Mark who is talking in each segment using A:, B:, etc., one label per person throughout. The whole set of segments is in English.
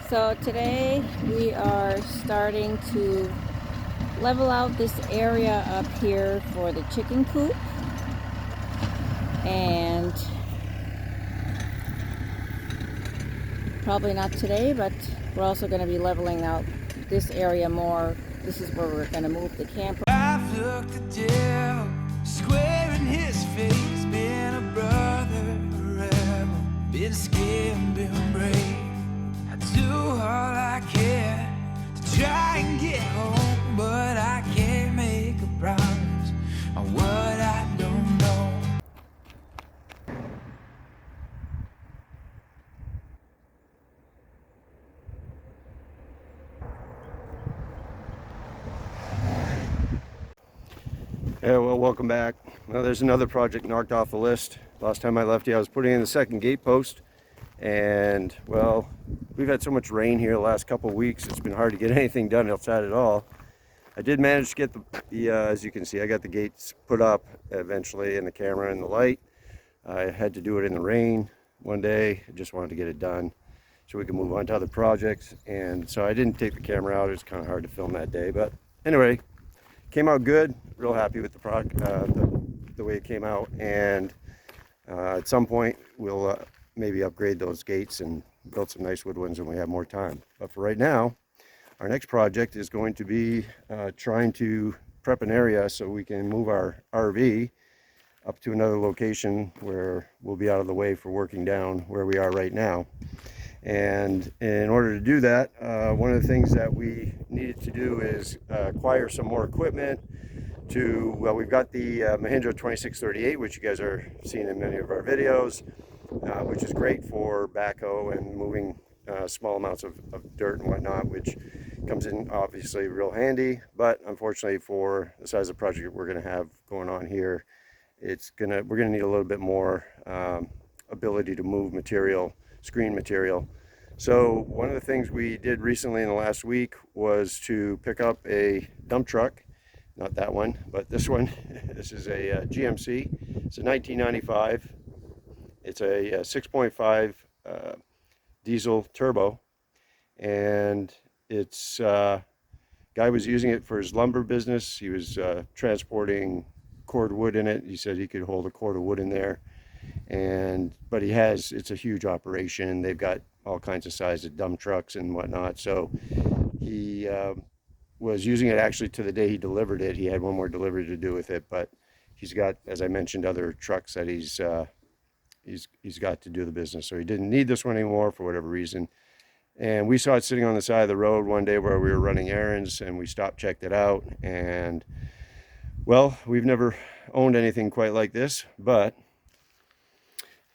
A: So today we are starting to level out this area up here for the chicken coop, and probably not today, but we're also going to be leveling out this area more. This is where we're going to move the camper.
B: I've looked the devil square in his face, been a brother, a rebel, been scared and been brave. I do all I can to try and get home, but I can't make a promise on what I don't know.
C: Yeah, well, welcome back. Well, there's another project knocked off the list. Last time I left you, I was putting in the second gate post, and well, we've had so much rain here the last couple of weeks, it's been hard to get anything done outside at all. I did manage to get the as you can see, I got the gates put up eventually, and the camera and the light. I had to do it in the rain one day. I just wanted to get it done so we can move on to other projects, and so I didn't take the camera out. It was kind of hard to film that day, but anyway, came out good. Real happy with the way it came out, and at some point we'll maybe upgrade those gates and build some nice wood ones when we have more time. But for right now, our next project is going to be trying to prep an area so we can move our RV up to another location where we'll be out of the way for working down where we are right now. And in order to do that, one of the things that we needed to do is acquire some more equipment well, we've got the Mahindra 2638, which you guys are seeing in many of our videos, which is great for backhoe and moving small amounts of dirt and whatnot, which comes in obviously real handy. But unfortunately, for the size of project we're going to have going on here, we're going to need a little bit more ability to move material, screen material. So one of the things we did recently in the last week was to pick up a dump truck. Not that one, but this one. This is a GMC. It's a 1995. It's a 6.5 diesel turbo, and it's guy was using it for his lumber business. He was transporting cord wood in it. He said he could hold a cord of wood in there, but it's a huge operation. They've got all kinds of sizes of dump trucks and whatnot. So he was using it actually to the day he delivered it. He had one more delivery to do with it, but he's got, as I mentioned, other trucks that he's got to do the business. So he didn't need this one anymore for whatever reason. And we saw it sitting on the side of the road one day where we were running errands, and we stopped, checked it out, and well, we've never owned anything quite like this, but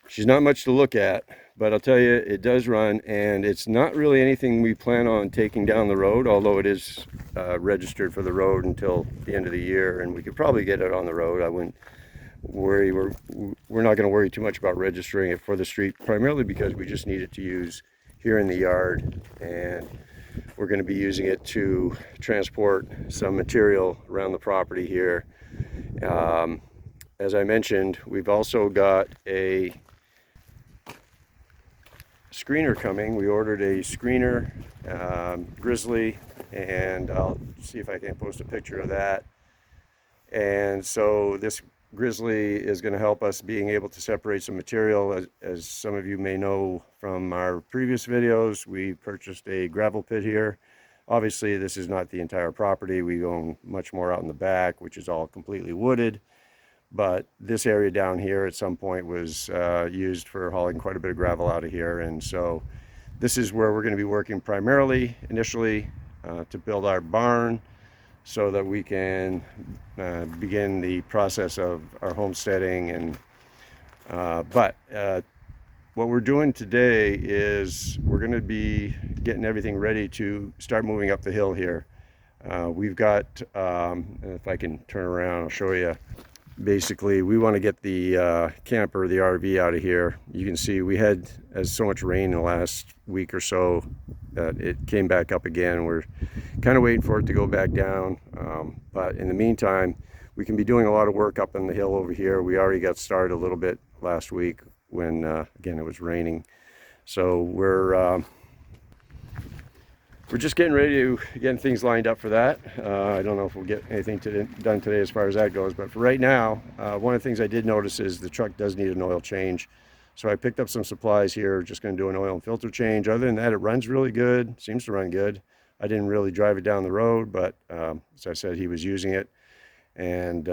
C: she's not much to look at. But I'll tell you, it does run, and it's not really anything we plan on taking down the road, although it is registered for the road until the end of the year, and we could probably get it on the road. I wouldn't worry. We're not going to worry too much about registering it for the street, primarily because we just need it to use here in the yard, and we're going to be using it to transport some material around the property here. As I mentioned, we've also got a screener coming. We ordered a screener, grizzly, and I'll see if I can post a picture of that. And so this grizzly is going to help us being able to separate some material. As some of you may know from our previous videos, we purchased a gravel pit here. Obviously, this is not the entire property. We own much more out in the back, which is all completely wooded. But this area down here at some point was used for hauling quite a bit of gravel out of here. And so this is where we're going to be working primarily initially to build our barn so that we can begin the process of our homesteading. And but what we're doing today is we're going to be getting everything ready to start moving up the hill here. We've got, if I can turn around, I'll show you. Basically, we want to get the camper, the RV out of here. You can see we had so much rain in the last week or so that it came back up again. We're kind of waiting for it to go back down. But in the meantime, we can be doing a lot of work up on the hill over here. We already got started a little bit last week when, again, it was raining. So we're we're just getting ready to get things lined up for that. I don't know if we'll get anything done today as far as that goes, but for right now, one of the things I did notice is the truck does need an oil change. So I picked up some supplies here, just going to do an oil and filter change. Other than that, it runs really good, seems to run good. I didn't really drive it down the road, but as I said, he was using it, and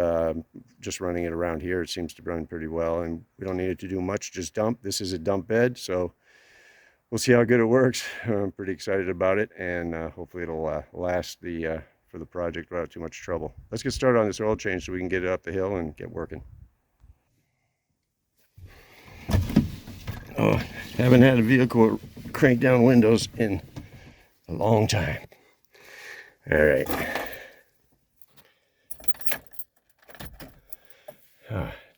C: just running it around here, it seems to run pretty well, and we don't need it to do much, just dump. This is a dump bed, so we'll see how good it works. I'm pretty excited about it, and hopefully it'll last for the project without too much trouble. Let's get started on this oil change so we can get it up the hill and get working. Oh, haven't had a vehicle crank down windows in a long time. All right.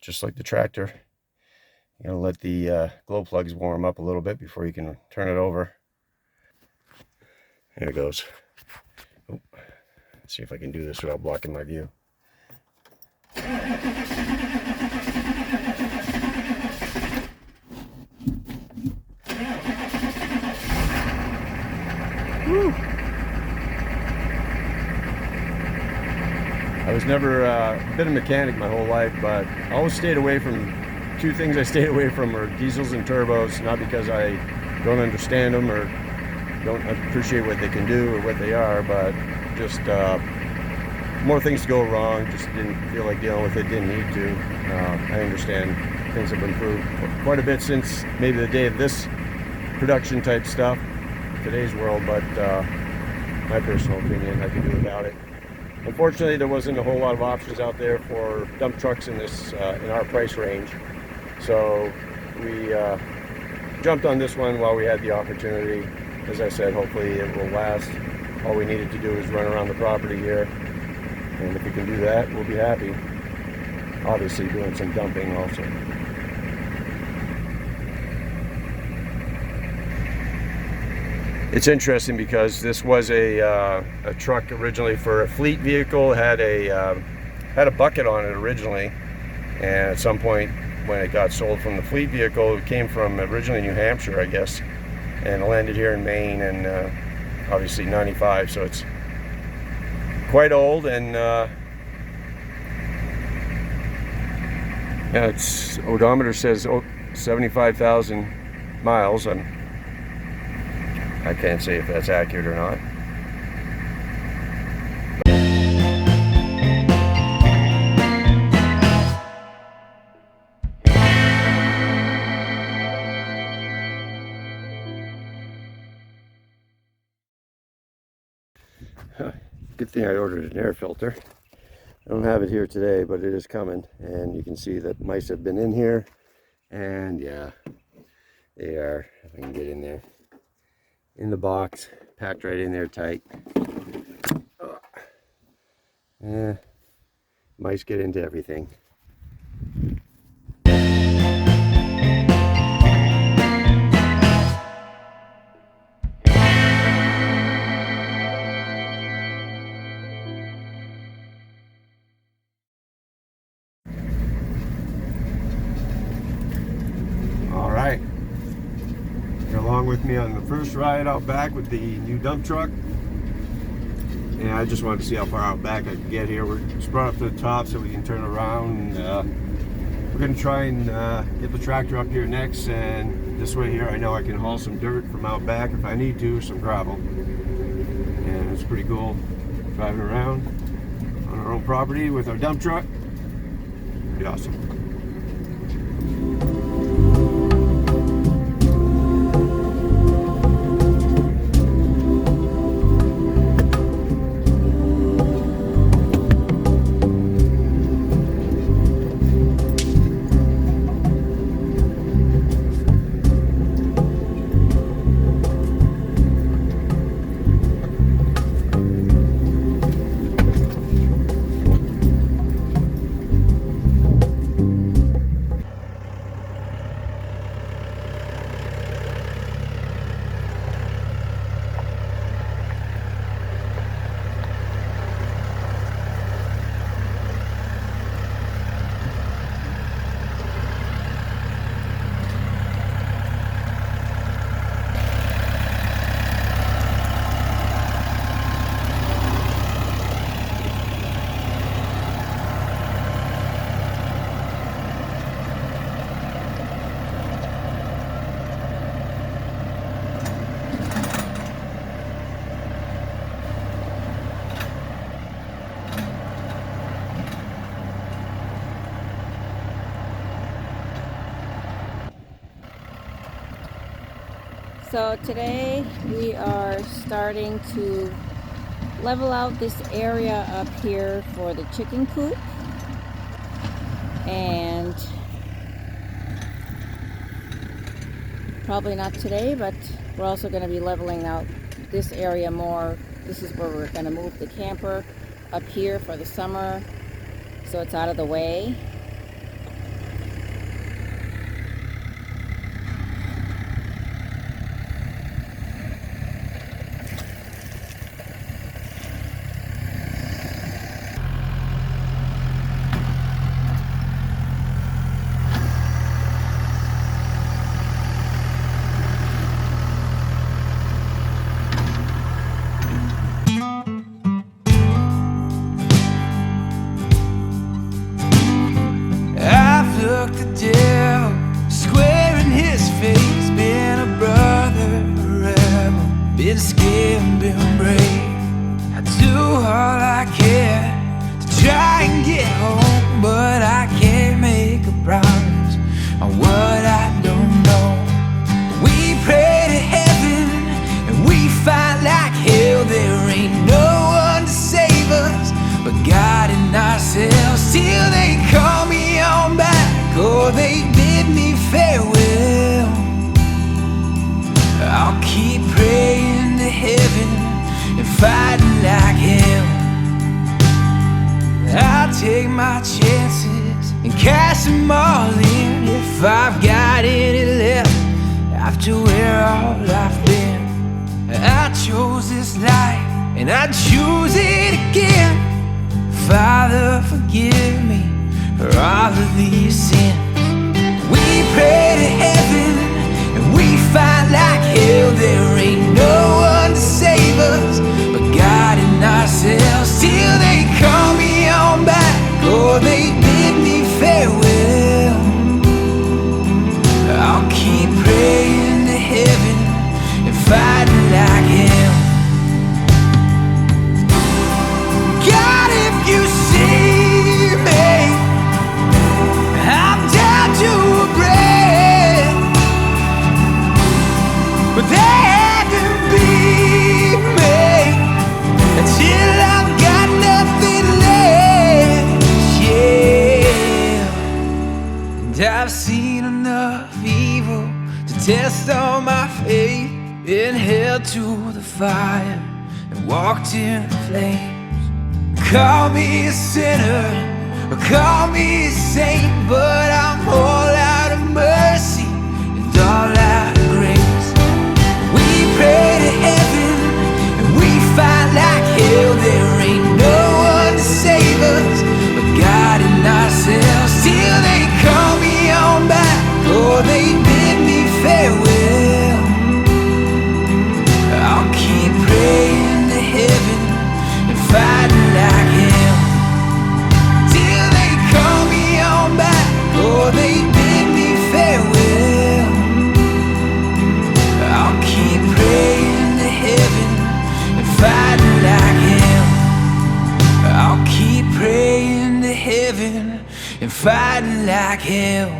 C: Just like the tractor, you gotta let the glow plugs warm up a little bit before you can turn it over. There it goes. Oh, let's see if I can do this without blocking my view. Woo. I was never been a mechanic my whole life, but I always stayed away from two things. I stayed away from are diesels and turbos, not because I don't understand them or don't appreciate what they can do or what they are, but just more things to go wrong. Just didn't feel like dealing with it, didn't need to. I understand things have improved quite a bit since maybe the day of this production type stuff, today's world, but my personal opinion, I could do without it. Unfortunately, there wasn't a whole lot of options out there for dump trucks in this in our price range, so we jumped on this one while we had the opportunity. As I said, hopefully it will last. All we needed to do is run around the property here, and if we can do that, we'll be happy. Obviously doing some dumping also. It's interesting because this was a truck originally for a fleet vehicle. It had a bucket on it originally, and at some point when it got sold from the fleet vehicle, it came from originally New Hampshire, I guess, and it landed here in Maine, and obviously 95, so it's quite old, and yeah, its odometer says 75,000 miles. I can't say if that's accurate or not. Good thing I ordered an air filter. I don't have it here today, but it is coming, and you can see that mice have been in here, and yeah, they are. If I can get in there. In the box, packed right in there tight. Yeah, mice get into everything. All right. You're along with me on the first ride out back with the new dump truck, and I just wanted to see how far out back I could get here. We're just brought up to the top so we can turn around, and we're going to try and get the tractor up here next, and this way here I know I can haul some dirt from out back if I need to, some gravel, and it's pretty cool driving around on our own property with our dump truck. Pretty awesome.
A: So today we are starting to level out this area up here for the chicken coop, and probably not today, but we're also going to be leveling out this area more. This is where we're going to move the camper up here for the summer, so it's out of the way.
B: Look the devil square in his face. Been a brother, a rebel, been scared and been brave. I do all I can to try and get home, but I can't make a promise on what I don't know. We pray to heaven and we fight like hell. There ain't no one to save us but God and ourselves, till they call me on back or they bid me farewell. I'll keep praying to heaven and fighting like hell. I'll take my chances and cash them all in if I've got any left after where all I've been. I chose this life and I choose it again. Father, forgive me for all of these sins. We pray to heaven and we fight like hell. There ain't no one to save us but God and ourselves, till they call me on back or they bid me farewell. I'll keep praying to heaven and fighting like hell. God, if you see me, I'm down to a breath, but they had to beat me until I've got nothing left. Yeah, and I've seen enough evil to test all my faith. Been held to the fire and walked in the flames. Call me a sinner or call me a saint, but I'm all out of mercy and all out of grace. We pray to heaven and we fight like hell. There ain't no one to save us but God and ourselves, till they call me on back or they bid me farewell. I'll keep praying to heaven and fighting like hell, till they call me on back or they bid me farewell. I'll keep praying to heaven and fighting like hell. I'll keep praying to heaven and fighting like hell.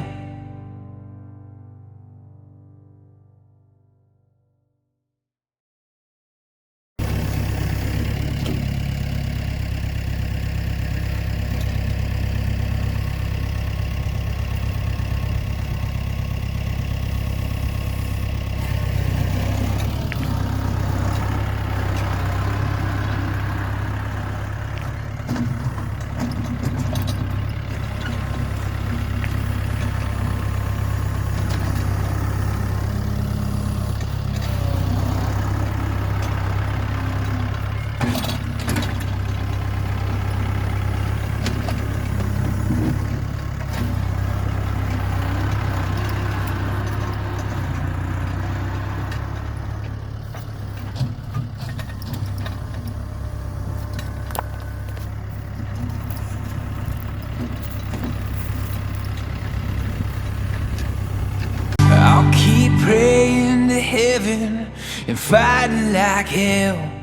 B: I'll keep praying to heaven and fighting like hell.